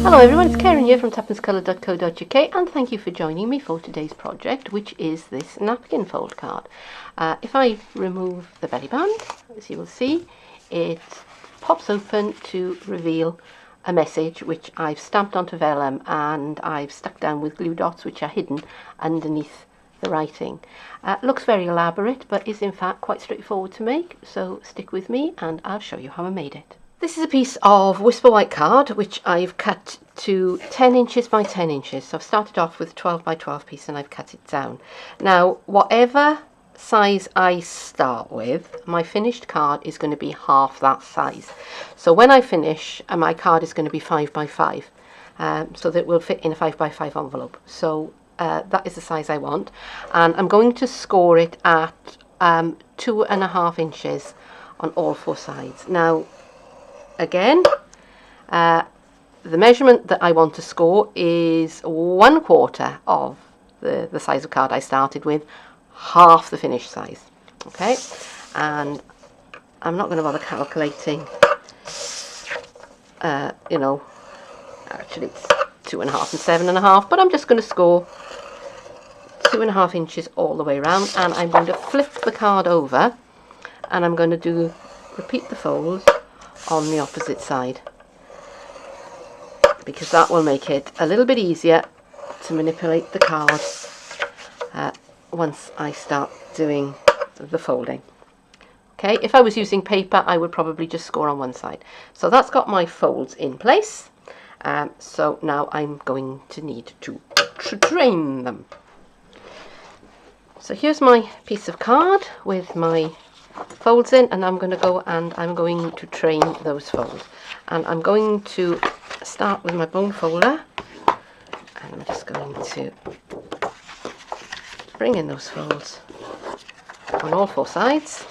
Hello everyone, it's Keren here from tuppencecoloured.co.uk and thank you for joining me for today's project, which is this napkin fold card. If I remove the belly band, as you will see, it pops open to reveal a message which I've stamped onto vellum and I've stuck down with glue dots which are hidden underneath the writing. Looks very elaborate but is in fact quite straightforward to make, so stick with me and I'll show you how I made it. This is a piece of Whisper White card which I've cut to 10 inches by 10 inches. So I've started off with a 12 by 12 piece and I've cut it down. Now whatever size I start with, my finished card is going to be half that size. So when I finish, my card is going to be 5 by 5, so that it will fit in a 5 by 5 envelope. So that is the size I want, and I'm going to score it at 2.5 inches on all four sides. Now again, the measurement that I want to score is 1/4 of the size of card I started with, half the finished size. Okay, and I'm not going to bother calculating, you know, actually it's 2.5 and 7.5, but I'm just going to score 2.5 inches all the way around, and I'm going to flip the card over and I'm going to repeat the folds on the opposite side, because that will make it a little bit easier to manipulate the card once I start doing the folding. Okay, if I was using paper I would probably just score on one side. So that's got my folds in place, so now I'm going to need to train them. So here's my piece of card with my folds in, and I'm going to go and I'm going to train those folds, and I'm going to start with my bone folder, and I'm just going to bring in those folds on all four sides,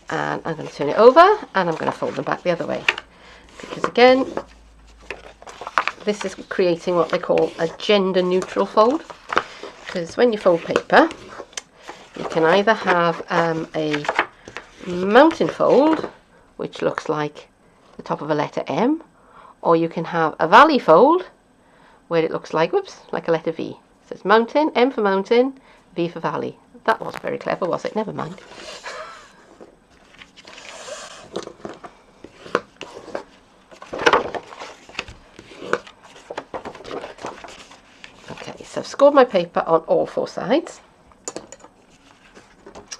and I'm going to turn it over and I'm going to fold them back the other way, because again this is creating what they call a gender neutral fold, because when you fold paper you can either have a mountain fold which looks like the top of a letter M, or you can have a valley fold where it looks like, whoops, like a letter V. So it's mountain, M for mountain, V for valley. That wasn't very clever, was it? Never mind. Okay, so I've scored my paper on all four sides.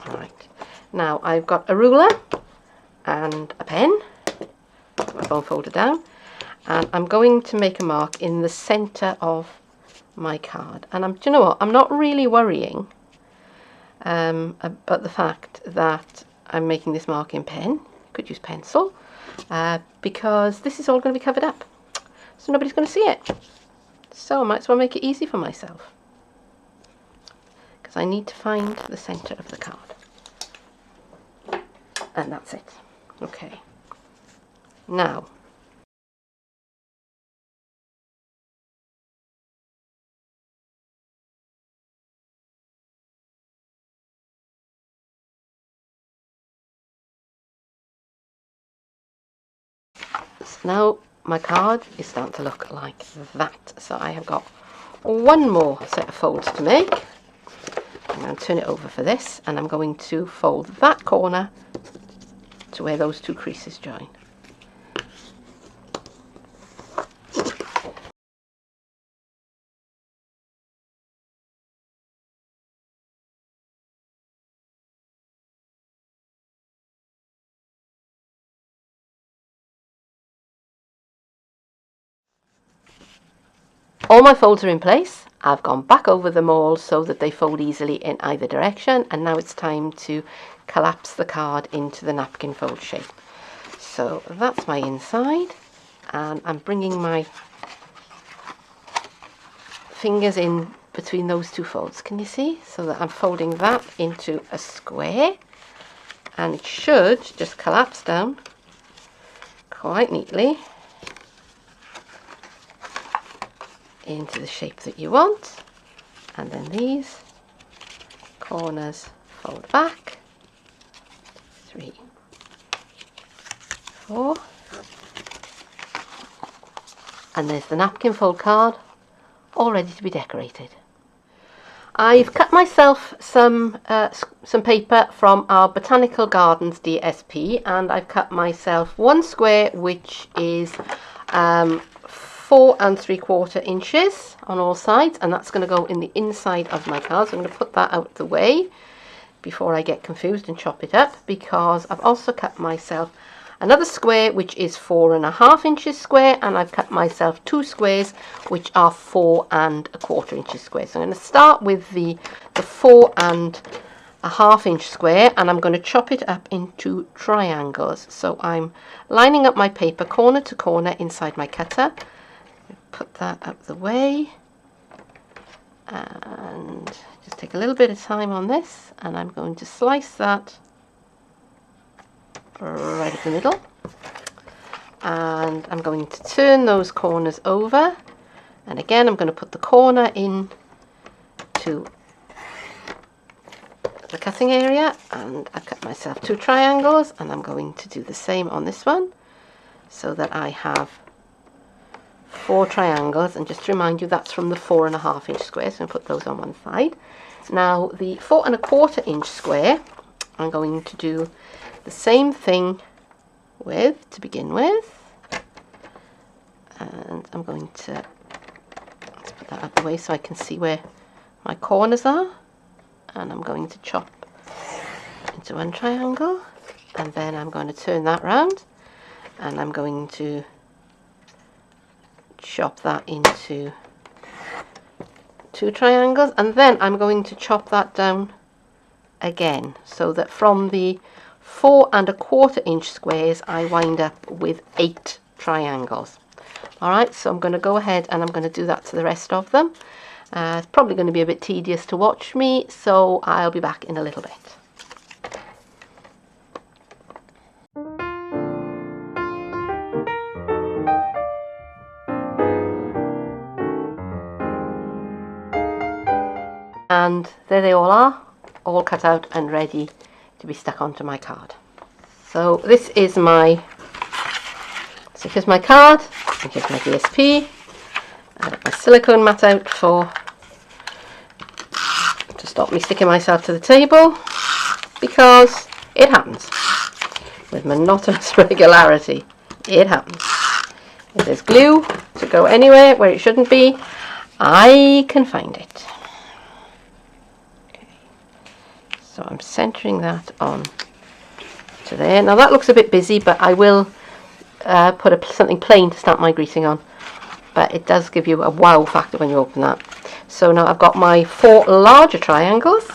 Alright, now I've got a ruler and a pen, put my bone folder down, and I'm going to make a mark in the centre of my card. And do you know what, I'm not really worrying about the fact that I'm making this mark in pen. I could use pencil, because this is all going to be covered up, so nobody's going to see it. So I might as well make it easy for myself, because I need to find the centre of the card. And that's it. Okay. Now, my card is starting to look like that. So I have got one more set of folds to make. I'm going to turn it over for this, and I'm going to fold that corner to where those two creases join. All my folds are in place. I've gone back over them all so that they fold easily in either direction, and now it's time to collapse the card into the napkin fold shape. So that's my inside, and I'm bringing my fingers in between those two folds. Can you see? So that I'm folding that into a square, and it should just collapse down quite neatly into the shape that you want, and then these corners fold back 3, 4. And there's the napkin fold card, all ready to be decorated. I've cut myself some paper from our Botanical Gardens DSP, and I've cut myself one square which is 4 3/4 inches on all sides, and that's going to go in the inside of my card. So I'm going to put that out of the way before I get confused and chop it up, because I've also cut myself another square which is 4 1/2 inches square, and I've cut myself 2 squares which are 4 1/4 inches square. So I'm going to start with the 4 1/2 inch square, and I'm going to chop it up into triangles. So I'm lining up my paper corner to corner inside my cutter. Put that out of the way and just take a little bit of time on this, and I'm going to slice that right at the middle, and I'm going to turn those corners over, and again I'm going to put the corner in to the cutting area, and I've cut myself 2 triangles, and I'm going to do the same on this one so that I have 4 triangles. And just to remind you, that's from the 4 1/2 inch square, so I'm going to put those on one side. Now the 4 1/4 inch square I'm going to do the same thing with to begin with, and I'm going to, let's put that out of the way so I can see where my corners are, and I'm going to chop into one triangle, and then I'm going to turn that round, and I'm going to chop that into 2 triangles, and then I'm going to chop that down again, so that from the 4 1/4 inch squares I wind up with 8 triangles. Alright, so I'm going to go ahead and I'm going to do that to the rest of them. It's probably going to be a bit tedious to watch me, so I'll be back in a little bit. And there they all are, all cut out and ready to be stuck onto my card. So this is my, so here's my card, and here's my DSP. I got my silicone mat out to stop me sticking myself to the table, because it happens with monotonous regularity. It happens. If there's glue to go anywhere where it shouldn't be, I can find it. So I'm centering that on to there. Now that looks a bit busy, but I will put something plain to start my greeting on. But it does give you a wow factor when you open that. So now I've got my 4 larger triangles.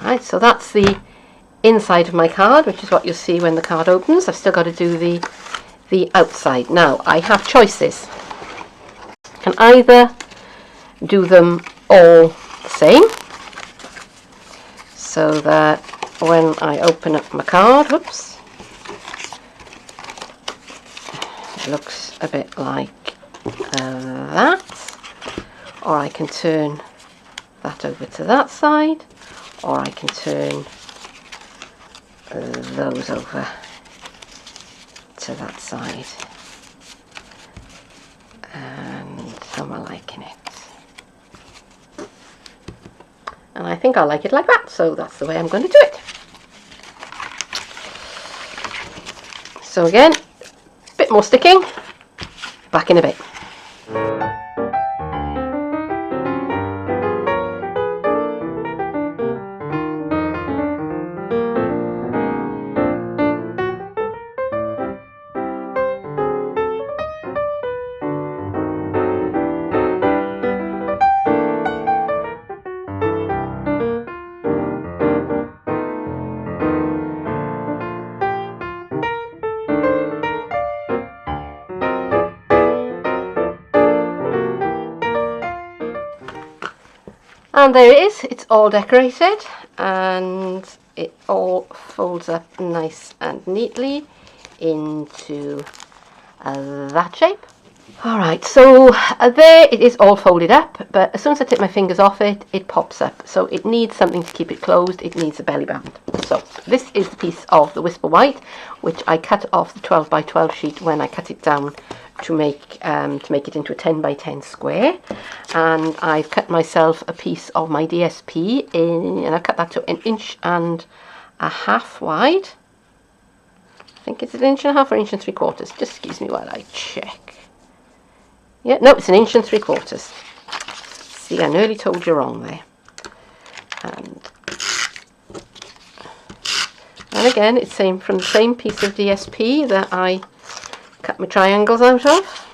Right, so that's the inside of my card, which is what you'll see when the card opens. I've still got to do the outside. Now I have choices. I can either do them all the same, so that when I open up my card, whoops, it looks a bit like that, or I can turn that over to that side, or I can turn those over to that side. And how am I liking it? And I think I like it like that, so that's the way I'm going to do it. So again, a bit more sticking, back in a bit. And there it is, it's all decorated and it all folds up nice and neatly into that shape. Alright, so there it is all folded up, but as soon as I take my fingers off it, it pops up. So it needs something to keep it closed, it needs a belly band. So this is the piece of the Whisper White, which I cut off the 12 by 12 sheet when I cut it down to make it into a 10 by 10 square. And I've cut myself a piece of my DSP and I cut that to 1.5 inches wide. I think it's 1.5 inches or 1.75 inches. Just excuse me while I check. Yeah, no, it's 1.75 inches. See, I nearly told you wrong there. And again, it's from the same piece of DSP that I cut my triangles out of.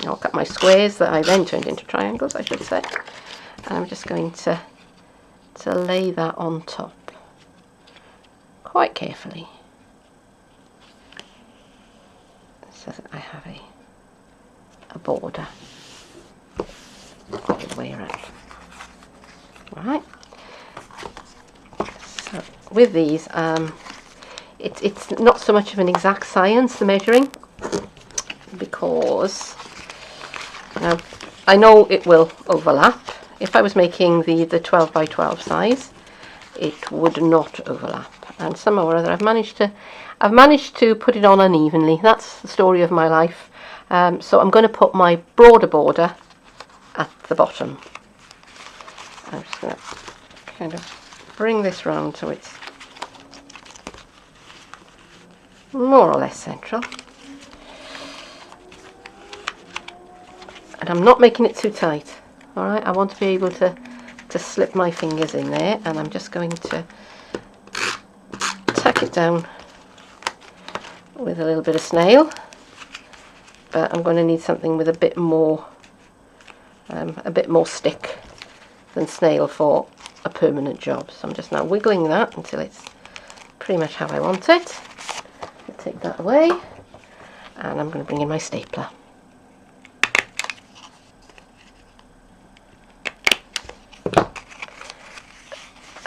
I'll cut my squares that I then turned into triangles, I should say. And I'm just going to lay that on top quite carefully, so that I have a border all the way around. Right. So with these, it's not so much of an exact science, the measuring, because I know it will overlap. If I was making the 12 by 12 size, it would not overlap. And somehow or other, I've managed to put it on unevenly. That's the story of my life. So I'm going to put my broader border at the bottom. I'm just going to kind of bring this round so it's more or less central. And I'm not making it too tight. Alright, I want to be able to slip my fingers in there, and I'm just going to tack it down with a little bit of snail. But I'm going to need something with a bit more stick than snail for a permanent job. So I'm just now wiggling that until it's pretty much how I want it. I'll take that away, and I'm going to bring in my stapler.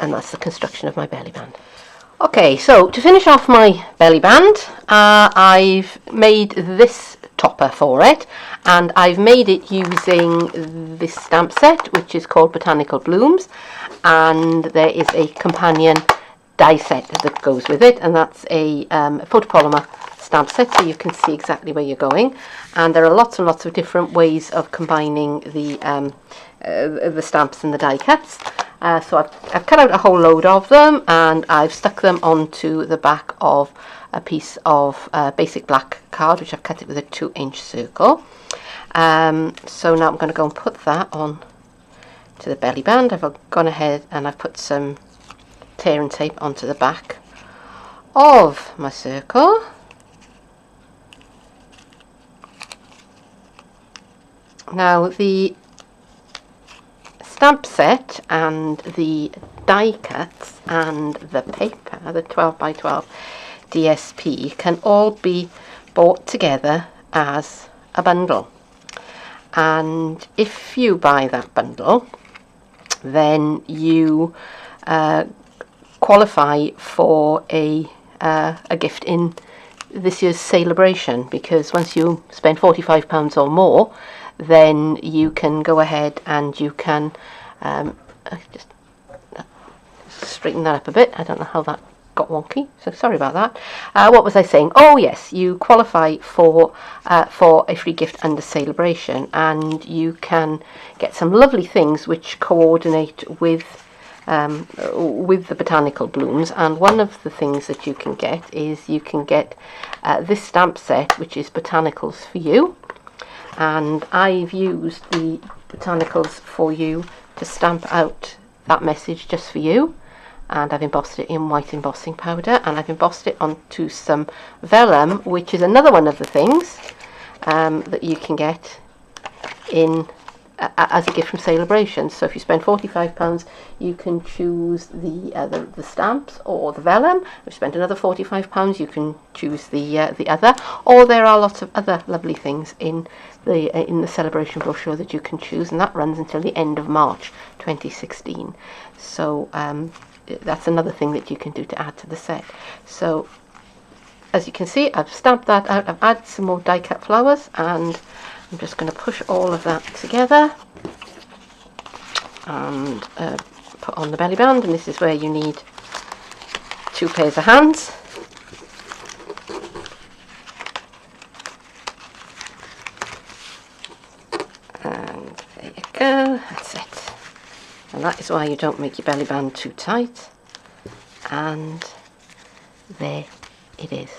And that's the construction of my belly band. Okay, so to finish off my belly band, I've made this topper for it, and I've made it using this stamp set, which is called Botanical Blooms, and there is a companion die set that goes with it, and that's a photopolymer stamp set, so you can see exactly where you're going. And there are lots and lots of different ways of combining the stamps and the die cuts. So I've cut out a whole load of them, and I've stuck them onto the back of a piece of basic black card, which I've cut it with a 2-inch circle. So now I'm going to go and put that on to the belly band. I've gone ahead and I've put some tear and tape onto the back of my circle. Now the stamp set and the die cuts and the paper, the 12 by 12 DSP, can all be bought together as a bundle. And if you buy that bundle, then you qualify for a gift in this year's Sale-A-Bration, because once you spend £45 or more, then you can go ahead and you can just straighten that up a bit. I don't know how that got wonky, so sorry about that. What was I saying? Oh yes, you qualify for a free gift under Sale-A-Bration, and you can get some lovely things which coordinate with the botanical blooms. And one of the things that you can get is you can get this stamp set, which is Botanicals for You. And I've used the Botanicals for You to stamp out that message just for you, and I've embossed it in white embossing powder, and I've embossed it onto some vellum, which is another one of the things that you can get in as a gift from Sale-A-Bration. So if you spend £45, you can choose the stamps or the vellum. If you spend another £45, you can choose the other. Or there are lots of other lovely things in the Sale-A-Bration brochure that you can choose, and that runs until the end of March 2016. So that's another thing that you can do to add to the set. So as you can see, I've stamped that out. I've added some more die cut flowers, and I'm just going to push all of that together and put on the belly band, and this is where you need 2 pairs of hands. And there you go, that's it. And that is why you don't make your belly band too tight. And there it is.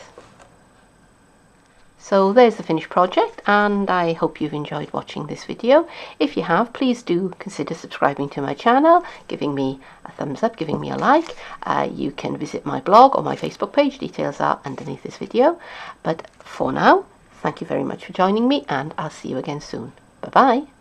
So there's the finished project, and I hope you've enjoyed watching this video. If you have, please do consider subscribing to my channel, giving me a thumbs up, giving me a like. You can visit my blog or my Facebook page, details are underneath this video. But for now, thank you very much for joining me, and I'll see you again soon. Bye bye.